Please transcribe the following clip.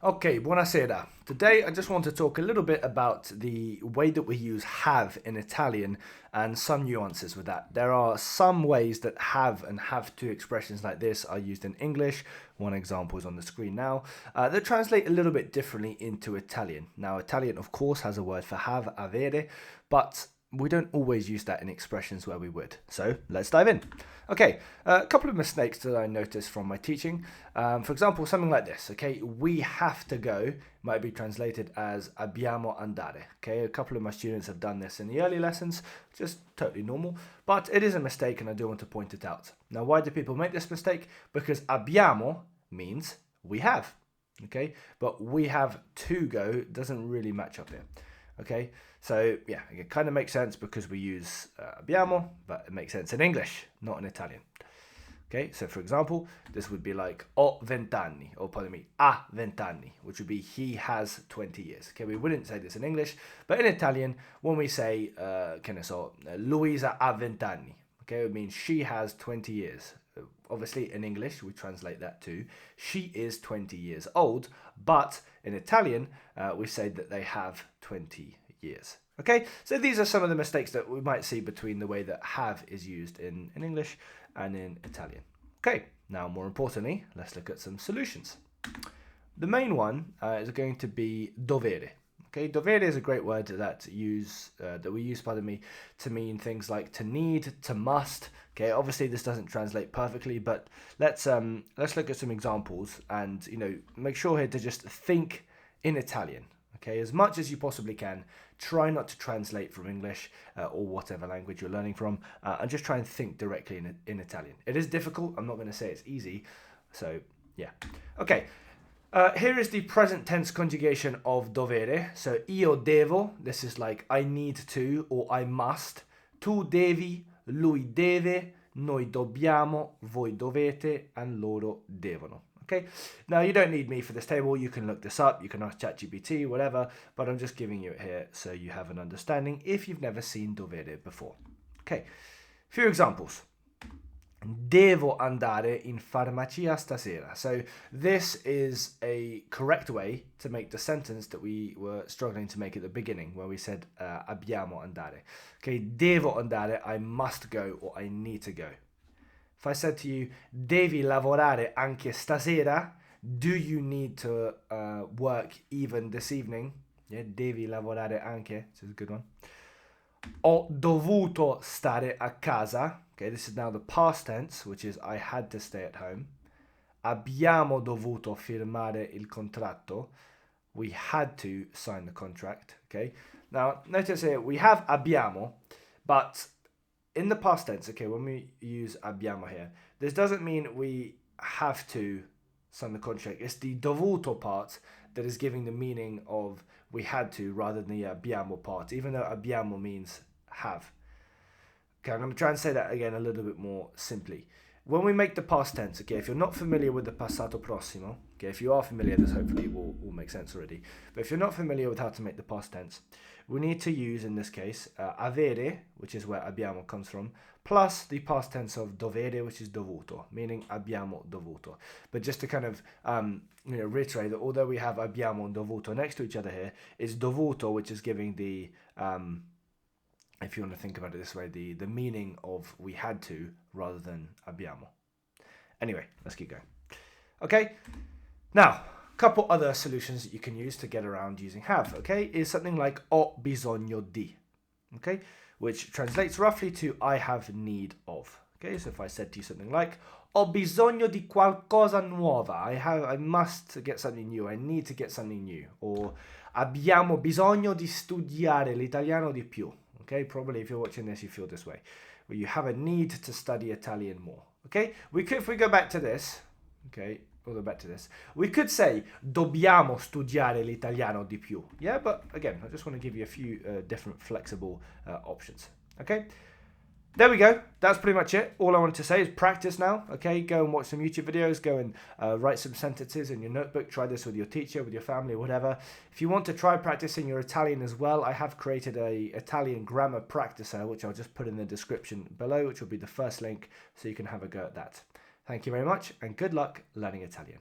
Okay, buonasera. Today I just want to talk a little bit about the way that we use have in Italian and some nuances with that. There are some ways that have and have to expressions like this are used in English. One example is on the screen now. That translate a little bit differently into Italian. Now, Italian, of course, has a word for have, avere, but we don't always use that in expressions where we would. So let's dive in. Okay, a couple of mistakes that I noticed from my teaching. For example, something like this, okay, we have to go might be translated as abbiamo andare. Okay, a couple of my students have done this in the early lessons, just totally normal, but it is a mistake and I do want to point it out. Now, why do people make this mistake? Because abbiamo means we have, okay, but we have to go doesn't really match up here. Okay, so yeah, it kind of makes sense because we use abbiamo, but it makes sense in English, not in Italian. Okay, so for example, this would be like ho vent'anni, or pardon me, ha vent'anni, which would be he has 20 years. Okay, we wouldn't say this in English, but in Italian, when we say, che ne so, Luisa ha vent'anni, okay, it means she has 20 years. Obviously, in English, we translate that to she is 20 years old, but in Italian, we say that they have 20 years. Okay, so these are some of the mistakes that we might see between the way that have is used in English and in Italian. Okay, now more importantly, let's look at some solutions. The main one is going to be dovere. Okay, dovere is a great word that we use, to mean things like to need, to must. Okay, obviously this doesn't translate perfectly, but let's look at some examples and make sure here to just think in Italian. Okay, as much as you possibly can, try not to translate from English or whatever language you're learning from, and just try and think directly in Italian. It is difficult. I'm not going to say it's easy. So yeah. Okay. Here is the present tense conjugation of dovere. So io devo, this is like I need to or I must. Tu devi, lui deve, noi dobbiamo, voi dovete, and loro devono. Okay, now you don't need me for this table. You can look this up. You can ask ChatGPT, whatever, but I'm just giving you it here so you have an understanding if you've never seen dovere before. Okay, few examples. Devo andare in farmacia stasera. So this is a correct way to make the sentence that we were struggling to make at the beginning where we said abbiamo andare. Okay, devo andare, I must go or I need to go. If I said to you, devi lavorare anche stasera, do you need to work even this evening? Yeah, devi lavorare anche, this is a good one. Ho dovuto stare a casa. Okay, this is now the past tense, which is I had to stay at home. Abbiamo dovuto firmare il contratto. We had to sign the contract. Okay, now notice here we have abbiamo, but in the past tense, okay, when we use abbiamo here, this doesn't mean we have to sign the contract. It's the dovuto part that is giving the meaning of we had to rather than the abbiamo part, even though abbiamo means have. Okay, I'm going to try and say that again a little bit more simply. When we make the past tense, okay, if you're not familiar with the passato prossimo, okay, if you are familiar, this hopefully will make sense already. But if you're not familiar with how to make the past tense, we need to use, in this case, avere, which is where abbiamo comes from, plus the past tense of dovere, which is dovuto, meaning abbiamo dovuto. But just to kind of reiterate that although we have abbiamo and dovuto next to each other here, it's dovuto, which is giving the if you want to think about it this way, the meaning of we had to rather than abbiamo. Anyway, let's keep going. Okay, now, a couple other solutions that you can use to get around using have, okay, is something like ho bisogno di, okay, which translates roughly to I have need of. Okay, so if I said to you something like ho bisogno di qualcosa nuova, I must get something new, I need to get something new, or abbiamo bisogno di studiare l'italiano di più. Okay, probably if you're watching this, you feel this way, where you have a need to study Italian more. Okay, if we go back to this, okay, we'll go back to this. We could say dobbiamo studiare l'italiano di più. Yeah, but again, I just want to give you a few different flexible options. Okay. There we go. That's pretty much it. All I wanted to say is practice now. Okay, go and watch some YouTube videos. Go and write some sentences in your notebook. Try this with your teacher, with your family, whatever. If you want to try practicing your Italian as well, I have created a Italian grammar practicer, which I'll just put in the description below, which will be the first link, so you can have a go at that. Thank you very much, and good luck learning Italian.